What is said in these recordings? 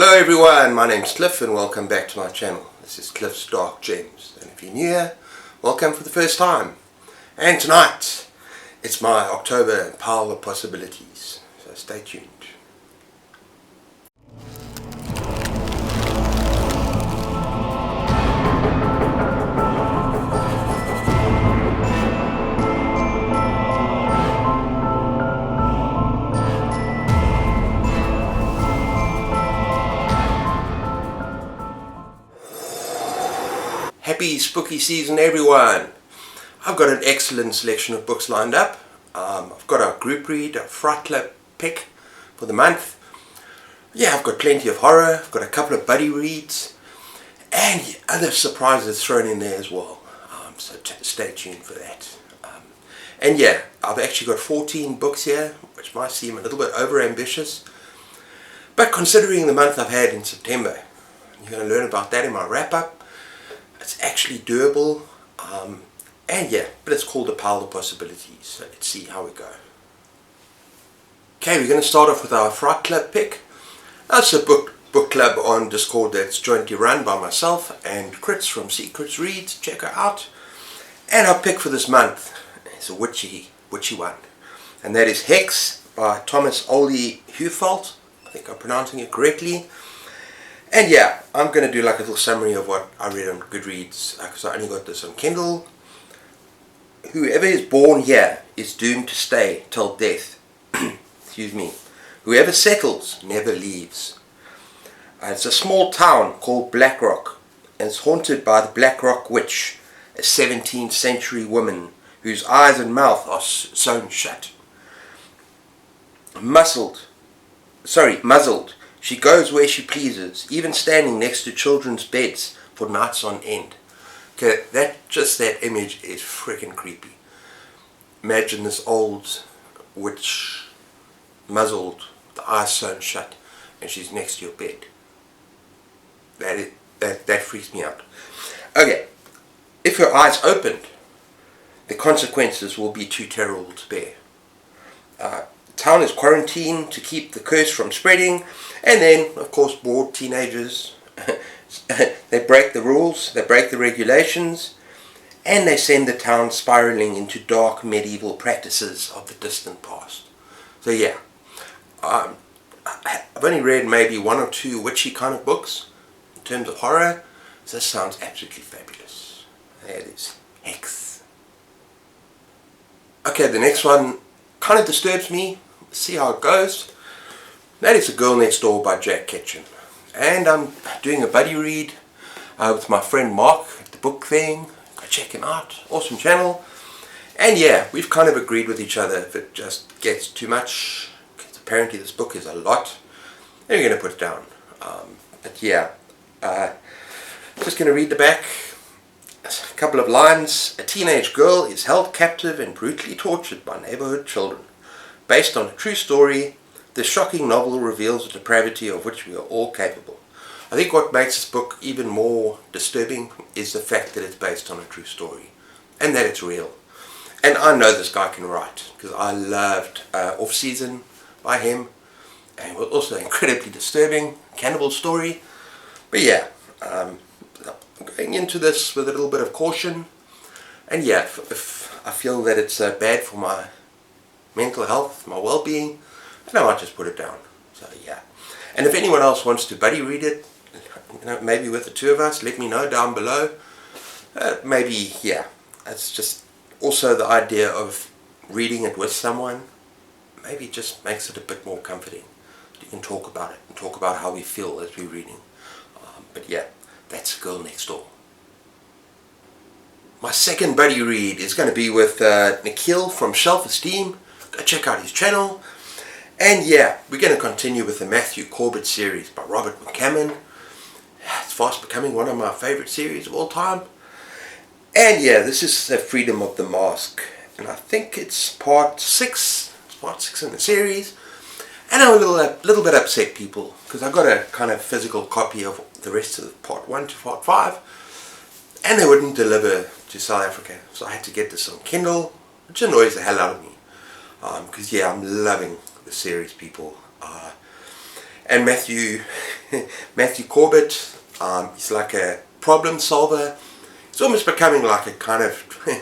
Hello everyone, my name's Cliff and welcome back to my channel. This is Cliff's Dark Gems, and if you're new here, welcome for the first time. And tonight, it's my October pile of possibilities, so stay tuned. Happy spooky season everyone! I've got an excellent selection of books lined up. I've got a group read, a Fright Club pick for the month. Yeah, I've got plenty of horror, I've got a couple of buddy reads, and other surprises thrown in there as well. So stay tuned for that. And yeah, I've actually got 14 books here, which might seem a little bit over ambitious. But considering the month I've had in September, you're going to learn about that in my wrap up. It's actually doable, and yeah, but it's called a pile of possibilities, so let's see how we go. Okay, we're going to start off with our Fright Club pick. That's a book club on Discord that's jointly run by myself and Crits from Secrets Reads. Check her out. And our pick for this month is a witchy one, and that is Hex by Thomas Olde Hufalt. I think I'm pronouncing it correctly. And yeah, I'm going to do like a little summary of what I read on Goodreads, because I only got this on Kindle. Whoever is born here is doomed to stay till death. Excuse me. Whoever settles never leaves. It's a small town called Blackrock, and it's haunted by the Blackrock Witch, a 17th century woman whose eyes and mouth are sewn shut. Muzzled. She goes where she pleases, even standing next to children's beds for nights on end. Okay, that image is freaking creepy. Imagine this old witch, muzzled, the eyes sewn shut, and she's next to your bed. That freaks me out. Okay, if her eyes opened, the consequences will be too terrible to bear. The town is quarantined to keep the curse from spreading, and then, of course, bored teenagers, they break the rules, they break the regulations, and they send the town spiraling into dark medieval practices of the distant past. So yeah, I've only read maybe one or two witchy kind of books in terms of horror. So this sounds absolutely fabulous. There it is, Hex. Okay, the next one kind of disturbs me. See how it goes. That is The Girl Next Door by Jack Ketchum, and I'm doing a buddy read with my friend Mark at the book thing. Go check him out, awesome channel. And yeah, we've kind of agreed with each other if it just gets too much, because apparently this book is a lot, then we're going to put it down. But yeah, just going to read the back. A couple of lines. A teenage girl is held captive and brutally tortured by neighborhood children. Based on a true story, this shocking novel reveals the depravity of which we are all capable. I think what makes this book even more disturbing is the fact that it's based on a true story, and that it's real. And I know this guy can write, because I loved Off Season by him, and it was also incredibly disturbing, cannibal story. But yeah, I'm going into this with a little bit of caution, and yeah, if I feel that it's bad for my mental health, my well-being, then I might just put it down. So yeah, and if anyone else wants to buddy read it, maybe with the two of us, let me know down below. Maybe, yeah, it's just also the idea of reading it with someone, maybe it just makes it a bit more comforting. You can talk about it and talk about how we feel as we're reading. But yeah, that's Girl Next Door. My second buddy read is going to be with Nikhil from Esteem. Go check out his channel. And yeah, we're going to continue with the Matthew Corbett series by Robert McCammon. It's fast becoming one of my favorite series of all time. And yeah, this is the Freedom of the Mask, and I think it's part 6. It's part 6 in the series. And I'm a little bit upset, people, because I got a kind of physical copy of the rest of part 1 to part 5, and they wouldn't deliver to South Africa, so I had to get this on Kindle, which annoys the hell out of me, because yeah, I'm loving the series, people. And Matthew Matthew Corbett. He's like a problem solver. He's almost becoming like a kind of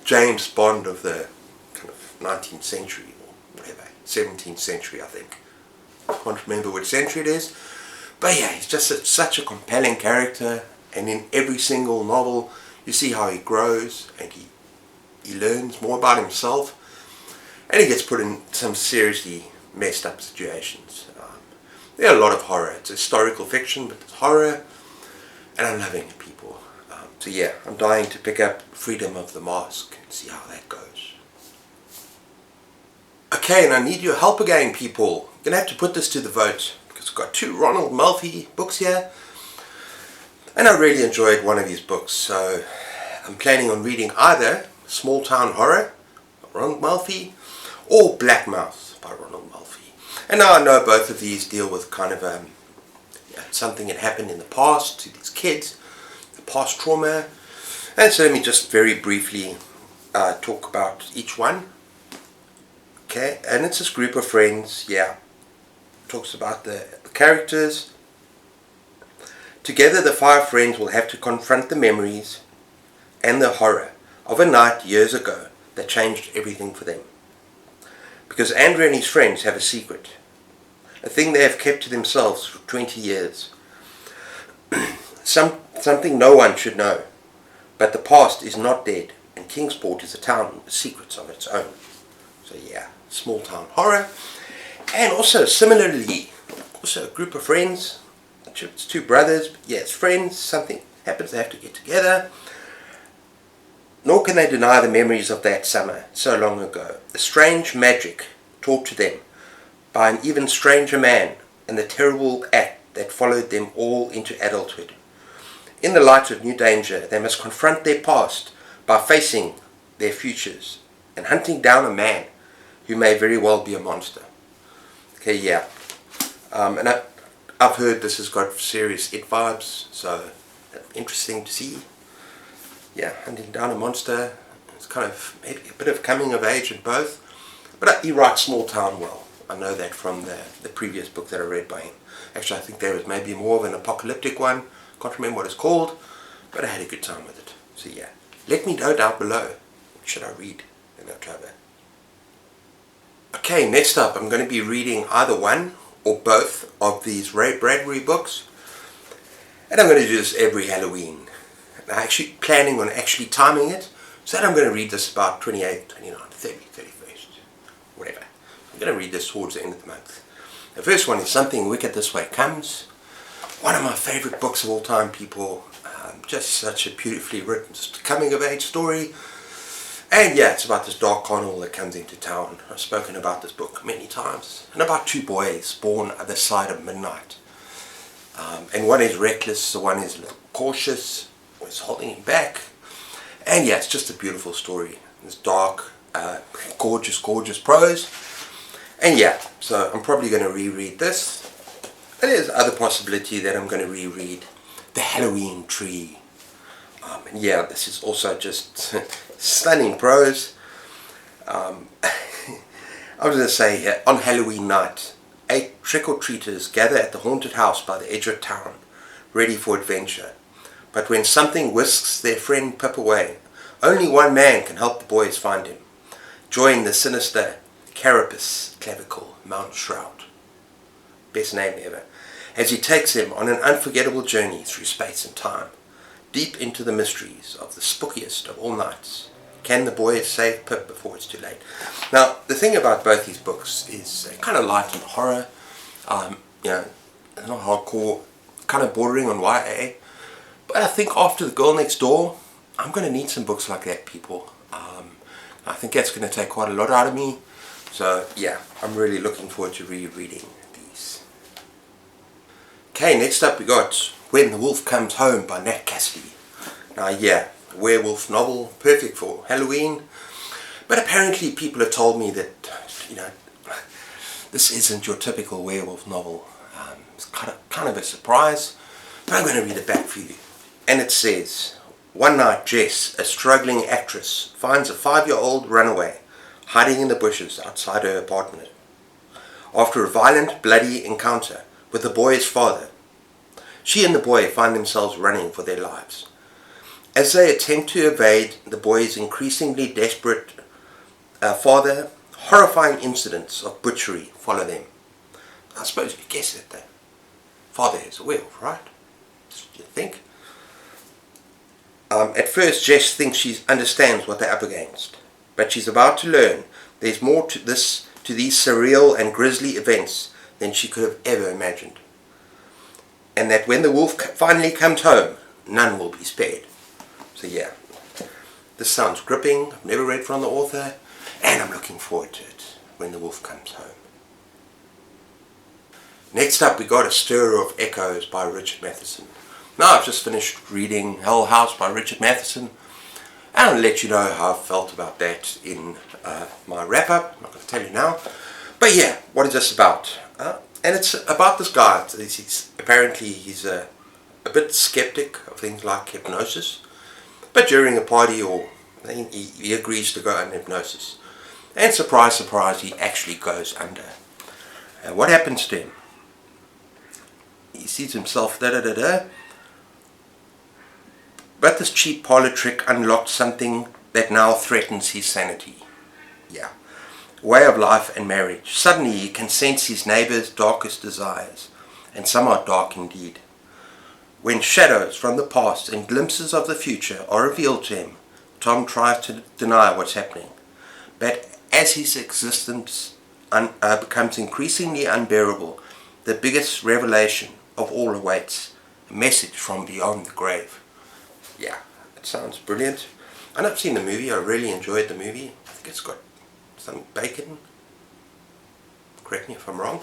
James Bond of the kind of 19th century, or whatever, 17th century, I think. I can't remember which century it is. But yeah, he's just such a compelling character, and in every single novel you see how he grows and he learns more about himself, and he gets put in some seriously messed up situations. There are a lot of horror. It's historical fiction, but it's horror, and I'm loving it, people. So yeah, I'm dying to pick up Freedom of the Mask and see how that goes. Okay, and I need your help again, people. I'm going to have to put this to the vote, because I've got 2 Ronald Mulvey books here, and I really enjoyed one of his books, so I'm planning on reading either Small Town Horror by Ronald Mulvey or Black Mouth by Ronald Mulvey. And now I know both of these deal with kind of something that happened in the past to these kids, the past trauma. And so let me just very briefly talk about each one. Okay, and it's this group of friends, talks about the characters. Together the 5 friends will have to confront the memories and the horror of a night years ago that changed everything for them. Because Andrew and his friends have a secret, a thing they have kept to themselves for 20 years. Something no one should know. But the past is not dead, and Kingsport is a town with secrets of its own. So yeah, small town horror. And also similarly, also a group of friends. It's 2 brothers, but yeah, it's friends. Something happens, they have to get together. Nor can they deny the memories of that summer so long ago, the strange magic taught to them by an even stranger man, and the terrible act that followed them all into adulthood. In the light of new danger, they must confront their past by facing their futures and hunting down a man who may very well be a monster. Okay, yeah. And I've heard this has got serious It vibes, so interesting to see. Yeah, hunting down a monster. It's kind of maybe a bit of coming of age in both. But he writes small town well. I know that from the previous book that I read by him. Actually, I think there was maybe more of an apocalyptic one. Can't remember what it's called, but I had a good time with it. So yeah, let me know down below. What should I read in October? Okay, next up I'm going to be reading either one or both of these Ray Bradbury books. And I'm going to do this every Halloween. I'm actually planning on actually timing it, so that I'm going to read this about 28th, 29th, 30th, 31st, whatever. I'm going to read this towards the end of the month. The first one is Something Wicked This Way Comes. One of my favourite books of all time, people. Just such a beautifully written, just a coming of age story. And yeah, it's about this dark carnival that comes into town. I've spoken about this book many times. And about 2 boys born other side of midnight. And one is reckless, the one is a little cautious, is holding him back. And yeah, it's just a beautiful story. It's dark, gorgeous, gorgeous prose. And yeah, so I'm probably going to reread this. And there's other possibility that I'm going to reread The Halloween Tree. And yeah, this is also just stunning prose. I was going to say here, on Halloween night, 8 trick-or-treaters gather at the haunted house by the edge of town, ready for adventure. But when something whisks their friend Pip away, only one man can help the boys find him. Join the sinister Carapace Clavicle Mount Shroud. Best name ever. As he takes them on an unforgettable journey through space and time, deep into the mysteries of the spookiest of all nights. Can the boys save Pip before it's too late? Now, the thing about both these books is kind of light on horror, not hardcore, kind of bordering on YA. But I think after The Girl Next Door, I'm going to need some books like that, people. I think that's going to take quite a lot out of me. So yeah, I'm really looking forward to rereading these. Okay, next up we got When the Wolf Comes Home by Nat Cassidy. Now yeah, a werewolf novel, perfect for Halloween. But apparently people have told me that, this isn't your typical werewolf novel. It's kind of a surprise, but I'm going to read it back for you. And it says, one night Jess, a struggling actress, finds a 5-year-old runaway hiding in the bushes outside her apartment. After a violent, bloody encounter with the boy's father, She and the boy find themselves running for their lives. As they attempt to evade the boy's increasingly desperate father, horrifying incidents of butchery follow them. I suppose you guess it, the father is a werewolf, right? You think? At first, Jess thinks she understands what they're up against, but she's about to learn there's more to these surreal and grisly events than she could have ever imagined. And that when the wolf finally comes home, none will be spared. So yeah, this sounds gripping. I've never read from the author, and I'm looking forward to it when the wolf comes home. Next up, we got A Stir of Echoes by Richard Matheson. Now I've just finished reading Hell House by Richard Matheson, and I'll let you know how I felt about that in my wrap-up. I'm not going to tell you now. But yeah, what is this about? And it's about this guy. Apparently he's a bit skeptic of things like hypnosis. But during a party, he agrees to go under hypnosis. And surprise, surprise, he actually goes under. And what happens to him? He sees himself but this cheap parlor trick unlocked something that now threatens his sanity. Yeah. Way of life and marriage. Suddenly he can sense his neighbour's darkest desires, and some are dark indeed. When shadows from the past and glimpses of the future are revealed to him, Tom tries to deny what's happening. But as his existence becomes increasingly unbearable, the biggest revelation of all awaits, a message from beyond the grave. Yeah, it sounds brilliant. And I've seen the movie. I really enjoyed the movie. I think it's got some bacon. Correct me if I'm wrong.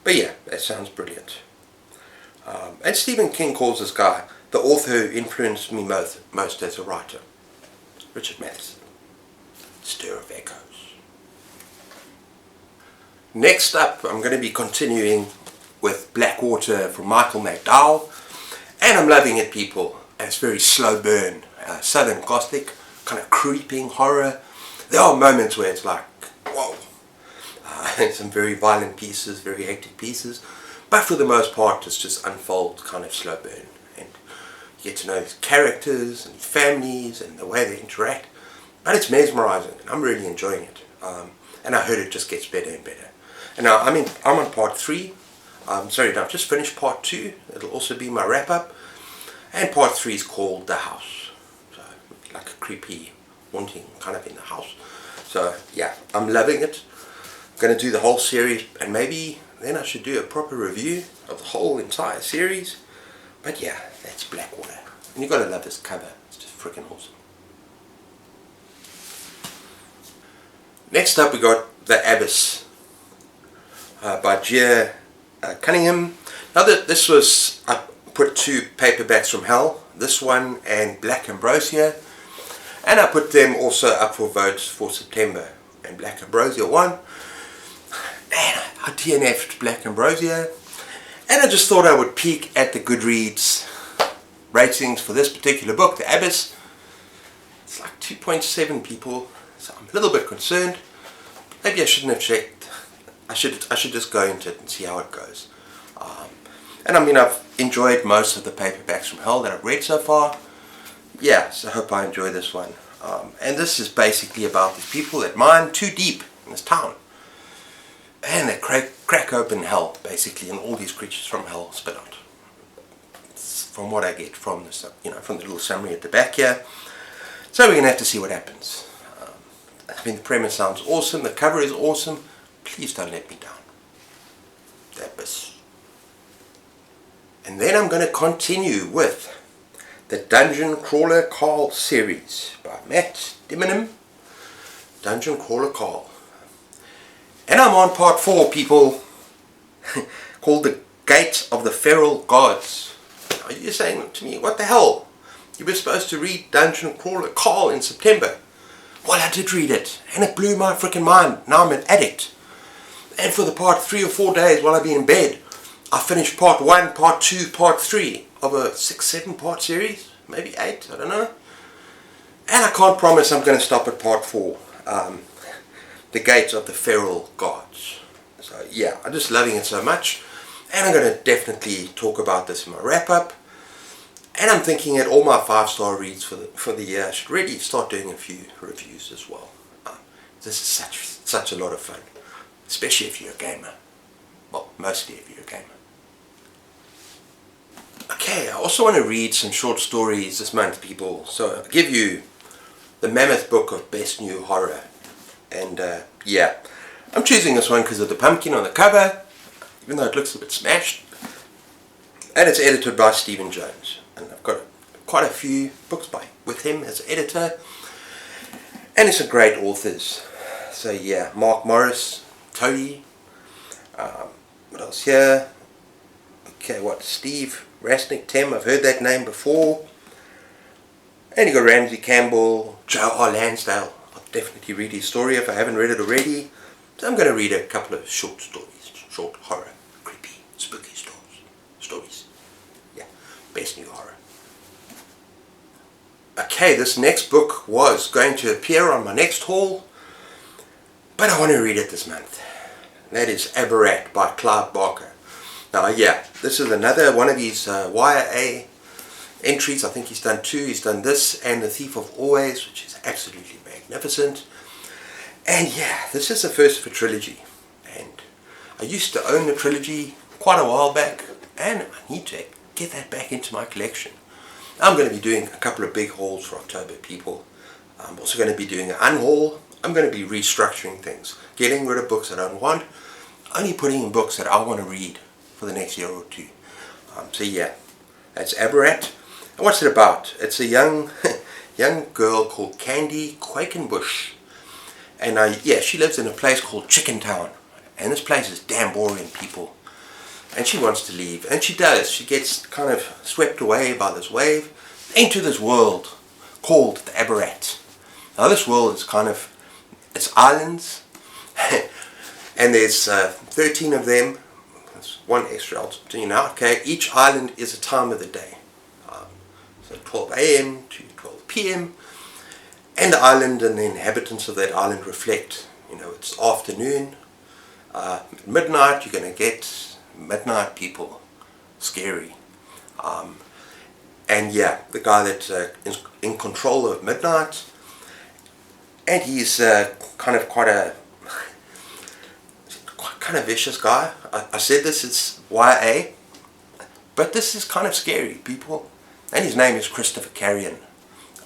But yeah, that sounds brilliant. And Stephen King calls this guy the author who influenced me most as a writer. Richard Matheson. Stir of Echoes. Next up, I'm going to be continuing with Blackwater from Michael McDowell. And I'm loving it, people. It's very slow burn, southern gothic, kind of creeping horror. There are moments where it's like, whoa. Some very violent pieces, very hectic pieces. But for the most part, it's just unfold, kind of slow burn. And you get to know these characters and families and the way they interact. But it's mesmerizing, and I'm really enjoying it. And I heard it just gets better and better. And now, I'm on part 3. Sorry, no, I've just finished part 2. It'll also be my wrap-up. And part 3 is called The House. So, like a creepy, haunting kind of in the house. So, yeah, I'm loving it. I'm going to do the whole series, and maybe then I should do a proper review of the whole entire series. But yeah, that's Blackwater. And you've got to love this cover. It's just freaking awesome. Next up, we got The Abyss by Gia Cunningham. Now, this was... I put 2 paperbacks from Hell, this one and Black Ambrosia, and I put them also up for votes for September. And Black Ambrosia won, and I DNF'd Black Ambrosia, and I just thought I would peek at the Goodreads ratings for this particular book, The Abyss. It's like 2.7 people, so I'm a little bit concerned. Maybe I shouldn't have checked. I should just go into it and see how it goes. And I've enjoyed most of the paperbacks from Hell that I've read so far. Yeah, so I hope I enjoy this one. And this is basically about these people that mine too deep in this town. And they crack open Hell, basically, and all these creatures from Hell spit out. It's from what I get from this, from the little summary at the back here. So we're going to have to see what happens. The premise sounds awesome. The cover is awesome. Please don't let me down. The Abyss. And then I'm going to continue with the Dungeon Crawler Carl series by Matt Dimmonen. Dungeon Crawler Carl. And I'm on part 4, people, called The Gate of the Feral Gods. Are you saying to me, what the hell? You were supposed to read Dungeon Crawler Carl in September. Well, I did read it, and it blew my freaking mind. Now I'm an addict. And for the part 3 or 4 days while I've been in bed, I finished part 1, part 2, part 3 of a 6-7 part series, maybe 8, I don't know. And I can't promise I'm going to stop at part 4, The Gates of the Feral Gods. So yeah, I'm just loving it so much. And I'm going to definitely talk about this in my wrap-up. And I'm thinking that all my 5-star reads for the year, I should really start doing a few reviews as well. This is such a lot of fun, especially if you're a gamer. Well, mostly if you're a gamer. Okay, I also want to read some short stories this month, people. So I'll give you the Mammoth Book of Best New Horror. And yeah, I'm choosing this one because of the pumpkin on the cover, even though it looks a bit smashed. And it's edited by Stephen Jones. And I've got quite a few books with him as editor. And it's some great authors. So yeah, Mark Morris, Toady. What else here? Okay, Steve Rasnick, Tim, I've heard that name before. And you got Ramsey Campbell, Joe R. Lansdale. I'll definitely read his story if I haven't read it already. So I'm going to read a couple of short stories, short horror, creepy, spooky stories. Yeah, best new horror. Okay, this next book was going to appear on my next haul, but I want to read it this month. That is Aberrat by Clive Barker. Now, yeah, this is another one of his YA entries. I think he's done 2. He's done this and The Thief of Always, which is absolutely magnificent. And yeah, this is the first of a trilogy. And I used to own the trilogy quite a while back, and I need to get that back into my collection. I'm going to be doing a couple of big hauls for October, people. I'm also going to be doing an unhaul. I'm going to be restructuring things, getting rid of books I don't want, only putting in books that I want to read for the next year or 2. So yeah, that's Aberrat. And what's it about? It's a young girl called Candy Quakenbush. And yeah, she lives in a place called Chicken Town. And this place is damn boring, people. And she wants to leave. And she does. She gets kind of swept away by this wave into this world called the Aberrat. Now this world is it's islands. And there's 13 of them. There's one extra, I'll tell you now. Okay, each island is a time of the day. So 12 a.m. to 12 p.m. And the island and the inhabitants of that island reflect. It's afternoon. Midnight, you're going to get midnight people. Scary. And yeah, the guy that is in control of midnight. And he's kind of vicious guy. I said this is YA, but this is kind of scary, people. And his name is Christopher Carrion.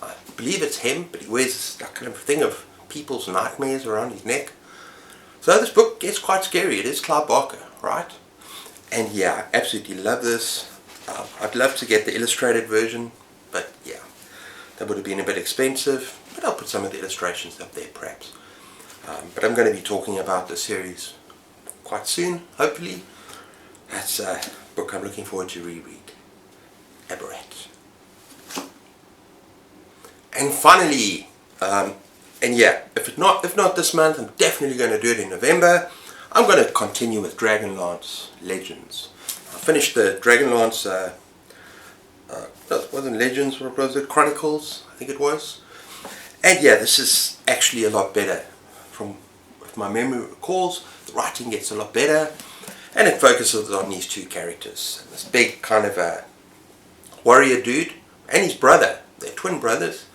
I believe it's him, but he wears that kind of thing of people's nightmares around his neck. So this book gets quite scary. It is Clive Barker, right? And yeah, I absolutely love this. I'd love to get the illustrated version, but yeah, that would have been a bit expensive. But I'll put some of the illustrations up there, perhaps. But I'm going to be talking about the series quite soon, hopefully. That's a book I'm looking forward to reread. Aberrat. And finally, and yeah, if not this month, I'm definitely going to do it in November. I'm going to continue with Dragonlance Legends. I finished the Dragonlance, it wasn't Legends, what was it? Chronicles, I think it was. And yeah, this is actually a lot better. From if my memory recalls, the writing gets a lot better, and it focuses on these 2 characters. This big kind of a warrior dude and his brother. They're twin brothers,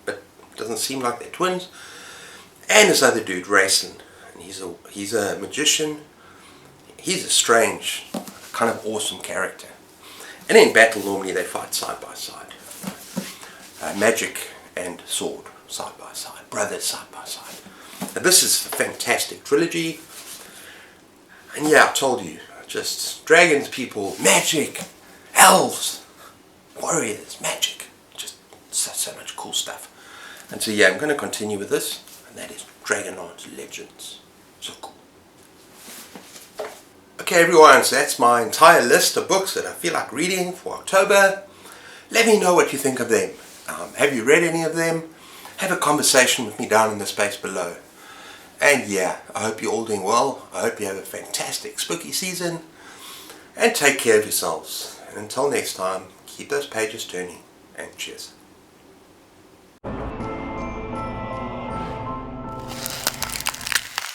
but it doesn't seem like they're twins. And this other dude, Raceland, and he's a magician. He's a strange, kind of awesome character. And in battle, normally they fight side by side. Magic and sword side by side, brothers side by side. Now, this is a fantastic trilogy. And yeah, I told you, just dragons, people, magic, elves, warriors, magic, just so much cool stuff. And so yeah, I'm going to continue with this, and that is Dragonlance Legends. So cool. Okay everyone, so that's my entire list of books that I feel like reading for October. Let me know what you think of them. Have you read any of them? Have a conversation with me down in the space below. And yeah, I hope you're all doing well. I hope you have a fantastic spooky season. And take care of yourselves. And until next time, keep those pages turning. And cheers.